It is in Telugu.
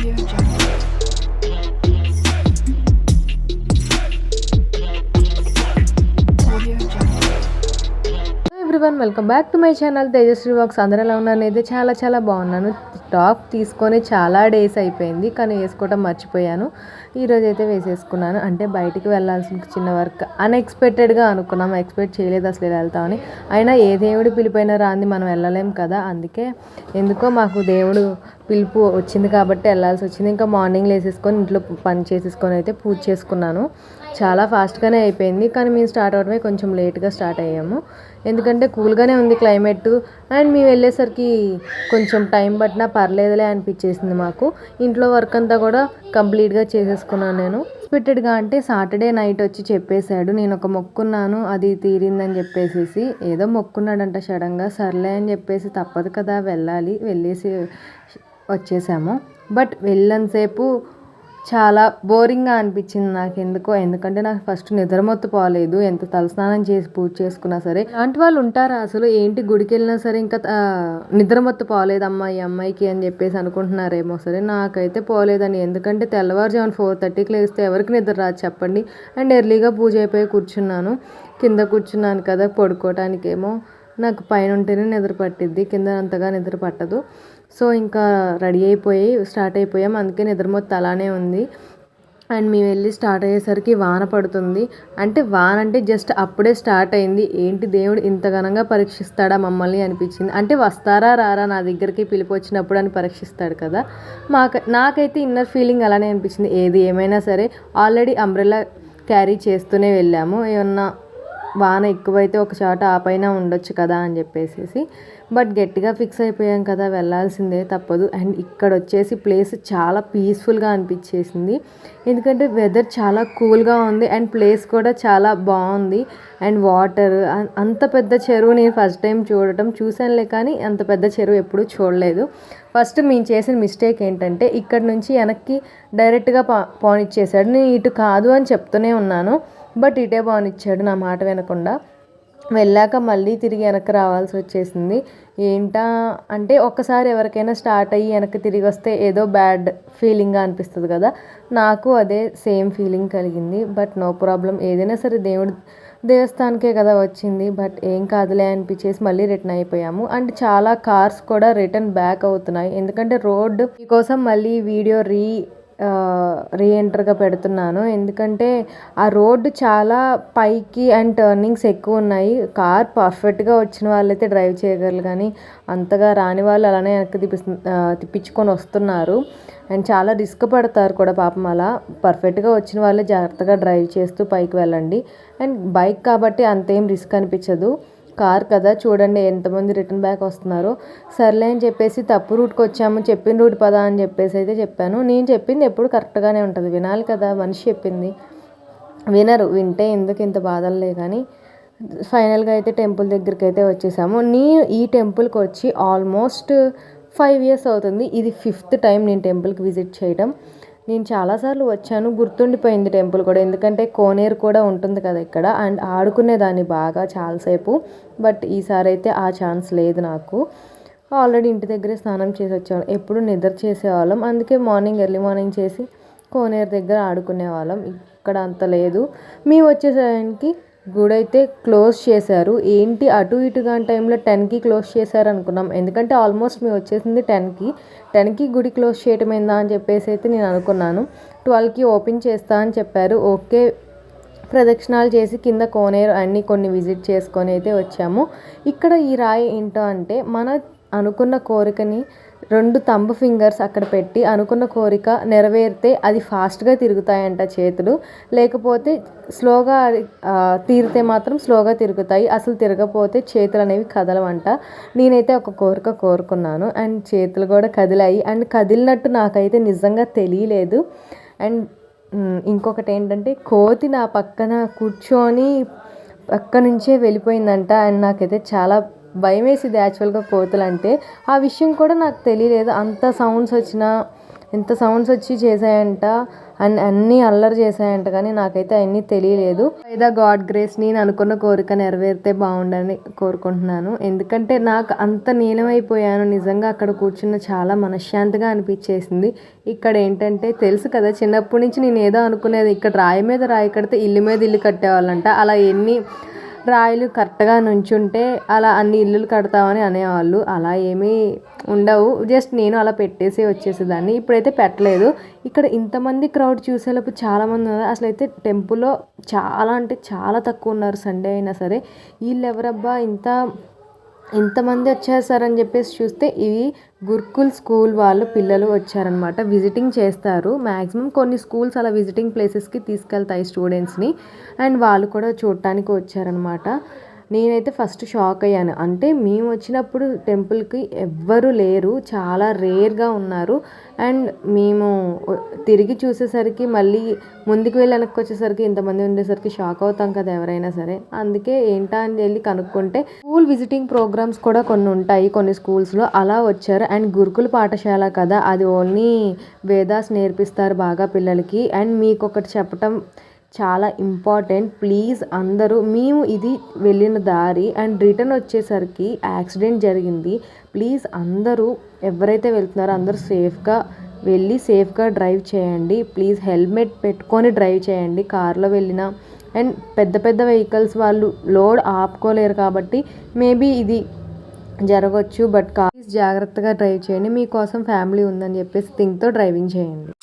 Audio Jungle. Audio Jungle. Everyone welcome back to my channel Tejashree walks. అందరూ ఎలా ఉన్నాను? అయితే చాలా బాగున్నాను. టాప్ తీసుకొని చాలా డేస్ అయిపోయింది, కానీ వేసుకోవడం మర్చిపోయాను. ఈరోజు అయితే వేసేసుకున్నాను. అంటే బయటికి వెళ్ళాల్సిన చిన్న వర్క్ అన్ఎక్స్పెక్టెడ్గా అనుకున్నాం, ఎక్స్పెక్ట్ చేయలేదు అసలు ఇలా వెళ్తామని. అయినా ఏ దేవుడు పిలిపోయినా రాంది మనం వెళ్ళలేం కదా, అందుకే ఎందుకో మాకు దేవుడు పిలుపు వచ్చింది కాబట్టి వెళ్ళాల్సి వచ్చింది. ఇంకా మార్నింగ్ వేసేసుకొని ఇంట్లో పని చేసేసుకొని అయితే పూజ చేసుకున్నాను. చాలా ఫాస్ట్గానే అయిపోయింది, కానీ మేము స్టార్ట్ అవడమే కొంచెం లేట్గా స్టార్ట్ అయ్యాము. ఎందుకంటే కూల్గానే ఉంది క్లైమేట్, అండ్ మేము వెళ్ళేసరికి కొంచెం టైం పట్టినా పర్లేదులే అనిపించేసింది మాకు. ఇంట్లో వర్క్ అంతా కూడా కంప్లీట్గా చేసేసుకున్నాను నేను. ఎక్స్పెక్టెడ్గా అంటే సాటర్డే నైట్ వచ్చి చెప్పేశాడు, నేను ఒక మొక్కున్నాను అది తీరిందని చెప్పేసి. ఏదో మొక్కున్నాడంట సడన్గా, సర్లే అని చెప్పేసి తప్పదు కదా వెళ్ళాలి, వెళ్ళేసి వచ్చేసాము. బట్ వెళ్ళినంతసేపు చాలా బోరింగ్గా అనిపించింది నాకు ఎందుకో. ఎందుకంటే నాకు ఫస్ట్ నిద్రమత్తు పోలేదు, ఎంత తలస్నానం చేసి పూజ చేసుకున్నా సరే. అలాంటి వాళ్ళు ఉంటారా అసలు? ఏంటి గుడికి వెళ్ళినా సరే ఇంకా నిద్రమత్తు పోలేదు ఈ అమ్మాయికి అని చెప్పేసి అనుకుంటున్నారేమో సరే. నాకైతే పోలేదని, ఎందుకంటే తెల్లవారుజామున 4:30కి లేస్తే ఎవరికి నిద్ర రాదు చెప్పండి. అండ్ ఎర్లీగా పూజ అయిపోయి కూర్చున్నాను. కింద కూర్చున్నాను కదా పడుకోవటానికేమో, నాకు పైన ఉంటేనే నిద్ర పట్టిద్ది, కింద అంతగా నిద్ర పట్టదు. సో ఇంకా రెడీ అయిపోయి స్టార్ట్ అయిపోయాం, అందుకే నిద్ర మొత్తం అలానే ఉంది. అండ్ మేము వెళ్ళి స్టార్ట్ అయ్యేసరికి వాన పడుతుంది. అంటే వాన అంటే జస్ట్ అప్పుడే స్టార్ట్ అయింది. ఏంటి దేవుడు ఇంత ఘనంగా పరీక్షిస్తాడా మమ్మల్ని అనిపించింది. అంటే వస్తారా రారా నా దగ్గరికి పిలిపి వచ్చినప్పుడు అని పరీక్షిస్తాడు కదా. నాకైతే ఇన్నర్ ఫీలింగ్ అలానే అనిపించింది. ఏది ఏమైనా సరే ఆల్రెడీ అంబ్రెల్లా క్యారీ చేస్తూనే వెళ్ళాము, ఏమన్నా వాన ఎక్కువైతే ఒక చోట ఆపైనా ఉండొచ్చు కదా అని చెప్పేసి. బట్ గట్టిగా ఫిక్స్ అయిపోయాం కదా, వెళ్ళాల్సిందే తప్పదు. అండ్ ఇక్కడ వచ్చేసి ప్లేస్ చాలా పీస్ఫుల్గా అనిపించేసింది, ఎందుకంటే వెదర్ చాలా కూల్గా ఉంది అండ్ ప్లేస్ కూడా చాలా బాగుంది. అండ్ వాటర్, అంత పెద్ద చెరువు నేను ఫస్ట్ టైం చూసానులే, కానీ అంత పెద్ద చెరువు ఎప్పుడూ చూడలేదు. ఫస్ట్ మేము చేసిన మిస్టేక్ ఏంటంటే ఇక్కడ నుంచి వెనక్కి డైరెక్ట్గా పోనిచ్చేసాడు. నేను ఇటు కాదు అని చెప్తూనే ఉన్నాను, బట్ ఇటే పోనిచ్చాడు నా మాట వినకుండా. వెళ్ళాక మళ్ళీ తిరిగి వెనక్కి రావాల్సి వచ్చేసింది. ఏంటా అంటే ఒక్కసారి ఎవరికైనా స్టార్ట్ అయ్యి వెనక్కి తిరిగి వస్తే ఏదో బ్యాడ్ ఫీలింగ్గా అనిపిస్తుంది కదా, నాకు అదే సేమ్ ఫీలింగ్ కలిగింది. బట్ నో ప్రాబ్లం, ఏదైనా సరే దేవస్థానికే కదా వచ్చింది, బట్ ఏం కాదులే అనిపించేసి మళ్ళీ రిటర్న్ అయిపోయాము. అండ్ చాలా కార్స్ కూడా రిటర్న్ బ్యాక్ అవుతున్నాయి, ఎందుకంటే రోడ్డు కోసం మళ్ళీ వీడియో రీఎంటర్గా పెడుతున్నాను. ఎందుకంటే ఆ రోడ్డు చాలా పైకి అండ్ టర్నింగ్స్ ఎక్కువ ఉన్నాయి. కార్ పర్ఫెక్ట్గా వచ్చిన వాళ్ళైతే డ్రైవ్ చేయగలరు, కానీ అంతగా రాని వాళ్ళు అలానే వెనక్కి తిప్పించుకొని వస్తున్నారు. అండ్ చాలా రిస్క్ పడతారు కూడా పాపం. అలా పర్ఫెక్ట్గా వచ్చిన వాళ్ళే జాగ్రత్తగా డ్రైవ్ చేస్తూ పైకి వెళ్ళండి. అండ్ బైక్ కాబట్టి అంతేం రిస్క్ అనిపించదు, కార్ కదా చూడండి ఎంతమంది రిటర్న్ బ్యాక్ వస్తున్నారు. సర్లే అని చెప్పేసి తప్పు రూట్కి వచ్చాము, చెప్పిన రూట్ పదా అని చెప్పేసి అయితే చెప్పాను. నేను చెప్పింది ఎప్పుడు కరెక్ట్గానే ఉంటుంది, వినాలి కదా, మనిషి చెప్పింది వినరు, వింటే ఎందుకు ఇంత బాధలే. కానీ ఫైనల్గా అయితే టెంపుల్ దగ్గరికి అయితే వచ్చేసాము. నేను ఈ టెంపుల్కి వచ్చి ఆల్మోస్ట్ 5 years అవుతుంది. ఇది 5th టైం నేను టెంపుల్కి విజిట్ చేయడం. నేను చాలాసార్లు వచ్చాను, గుర్తుండిపోయింది టెంపుల్ కూడా, ఎందుకంటే కోనేరు కూడా ఉంటుంది కదా ఇక్కడ. అండ్ ఆడుకునేదాన్ని బాగా చాలాసేపు, బట్ ఈసారి అయితే ఆ ఛాన్స్ లేదు నాకు. ఆల్రెడీ ఇంటి దగ్గరే స్నానం చేసి వచ్చేవాళ్ళం, ఎప్పుడు నిద్ర చేసేవాళ్ళం, అందుకే ఎర్లీ మార్నింగ్ చేసి కోనేరు దగ్గర ఆడుకునే వాళ్ళం. ఇక్కడ అంత లేదు. మేము వచ్చేసరికి గుడి అయితే క్లోజ్ చేశారు. ఏంటి అటు ఇటుగా టైంలో 10కి క్లోజ్ చేశారు అనుకున్నాం, ఎందుకంటే ఆల్మోస్ట్ మేము వచ్చేసింది 10కి గుడి క్లోజ్ చేయటం ఏందా అని చెప్పేసి అయితే నేను అనుకున్నాను. 12కి ఓపెన్ చేస్తా అని చెప్పారు. ఓకే, ప్రదక్షిణాలు చేసి కింద కోనేరు అన్నీ కొన్ని విజిట్ చేసుకొని అయితే వచ్చాము. ఇక్కడ ఈ రాయి ఏంటో అంటే మన అనుకున్న కోరికని 2 థంబ్ ఫింగర్స్ అక్కడ పెట్టి అనుకున్న కోరిక నెరవేరితే అది ఫాస్ట్గా తిరుగుతాయంట చేతులు, లేకపోతే స్లోగా తీరితే మాత్రం స్లోగా తిరుగుతాయి, అసలు తిరగపోతే చేతులు అనేవి కదలవంట. నేనైతే ఒక కోరిక కోరుకున్నాను అండ్ చేతులు కూడా కదిలాయి. అండ్ కదిలినట్టు నాకైతే నిజంగా తెలియలేదు. అండ్ ఇంకొకటి ఏంటంటే కోతి నా పక్కన కూర్చొని పక్క నుంచే వెళ్ళిపోయిందంట. అండ్ నాకైతే చాలా భయం వేసింది యాక్చువల్గా కోతులు అంటే. ఆ విషయం కూడా నాకు తెలియలేదు, అంత సౌండ్స్ వచ్చినా ఎంత సౌండ్స్ వచ్చి చేశాయంట అండ్ అన్నీ అల్లరి చేశాయంట, కానీ నాకైతే అవన్నీ తెలియలేదు. ఇదా గాడ్ గ్రేస్ నేను అనుకున్న కోరిక నెరవేరితే బాగుండని కోరుకుంటున్నాను. ఎందుకంటే నాకు అంత లీనమైపోయాను నిజంగా. అక్కడ కూర్చున్న చాలా మనశ్శాంతిగా అనిపించేసింది. ఇక్కడ ఏంటంటే తెలుసు కదా, చిన్నప్పటి నుంచి నేను ఏదో అనుకునేది, ఇక్కడ రాయి మీద రాయి కడితే ఇల్లు మీద ఇల్లు కట్టేవాళ్ళంట. అలా ఎన్ని రాయిలు కరెక్ట్గా నుంచుంటే అలా అన్ని ఇల్లులు కడతామని అనేవాళ్ళు. అలా ఏమీ ఉండవు, జస్ట్ నేను అలా పెట్టేసి వచ్చేసేదాన్ని. ఇప్పుడైతే పెట్టలేదు. ఇక్కడ ఇంతమంది క్రౌడ్ చూసేలోపు చాలామంది ఉన్నారు. అసలు అయితే టెంపుల్లో చాలా అంటే చాలా తక్కువ ఉన్నారు, సండే అయినా సరే. వీళ్ళు ఎవరబ్బా ఇంతమంది వచ్చారు సార్ అని చెప్పేసి చూస్తే ఇవి గురుకుల్ స్కూల్ వాళ్ళు పిల్లలు వచ్చారనమాట. విజిటింగ్ చేస్తారు మ్యాక్సిమం. కొన్ని స్కూల్స్ అలా విజిటింగ్ ప్లేసెస్కి తీసుకెళ్తాయి స్టూడెంట్స్ని, అండ్ వాళ్ళు కూడా చూడటానికి వచ్చారనమాట. నేనైతే ఫస్ట్ షాక్ అయ్యాను. అంటే మేము వచ్చినప్పుడు టెంపుల్కి ఎవ్వరు లేరు, చాలా రేర్గా ఉన్నారు. అండ్ మేము తిరిగి చూసేసరికి మళ్ళీ ముందుకు వెళ్ళి వెనక్కి వచ్చేసరికి ఇంతమంది ఉండేసరికి షాక్ అవుతాం కదా ఎవరైనా సరే. అందుకే ఏంటా అని వెళ్ళి కనుక్కుంటే స్కూల్ విజిటింగ్ ప్రోగ్రామ్స్ కూడా కొన్ని ఉంటాయి కొన్ని స్కూల్స్లో, అలా వచ్చారు. అండ్ గురుకుల పాఠశాల కదా, అది ఓన్లీ వేదాస్ నేర్పిస్తారు బాగా పిల్లలకి. అండ్ మీకు ఒకటి చెప్పటం చాలా ఇంపార్టెంట్, ప్లీజ్ అందరూ, మేము ఇది వెళ్ళిన దారి అండ్ రిటర్న్ వచ్చేసరికి యాక్సిడెంట్ జరిగింది. ప్లీజ్ అందరూ ఎవరైతే వెళ్తున్నారో అందరూ సేఫ్గా వెళ్ళి సేఫ్గా డ్రైవ్ చేయండి. ప్లీజ్ హెల్మెట్ పెట్టుకొని డ్రైవ్ చేయండి కార్లో వెళ్ళినా. అండ్ పెద్ద పెద్ద వెహికల్స్ వాళ్ళు లోడ్ ఆపుకోలేరు కాబట్టి మేబీ ఇది జరగవచ్చు. బట్ ప్లీజ్ జాగ్రత్తగా డ్రైవ్ చేయండి, మీకోసం ఫ్యామిలీ ఉందని చెప్పేసి థింక్తో డ్రైవింగ్ చేయండి.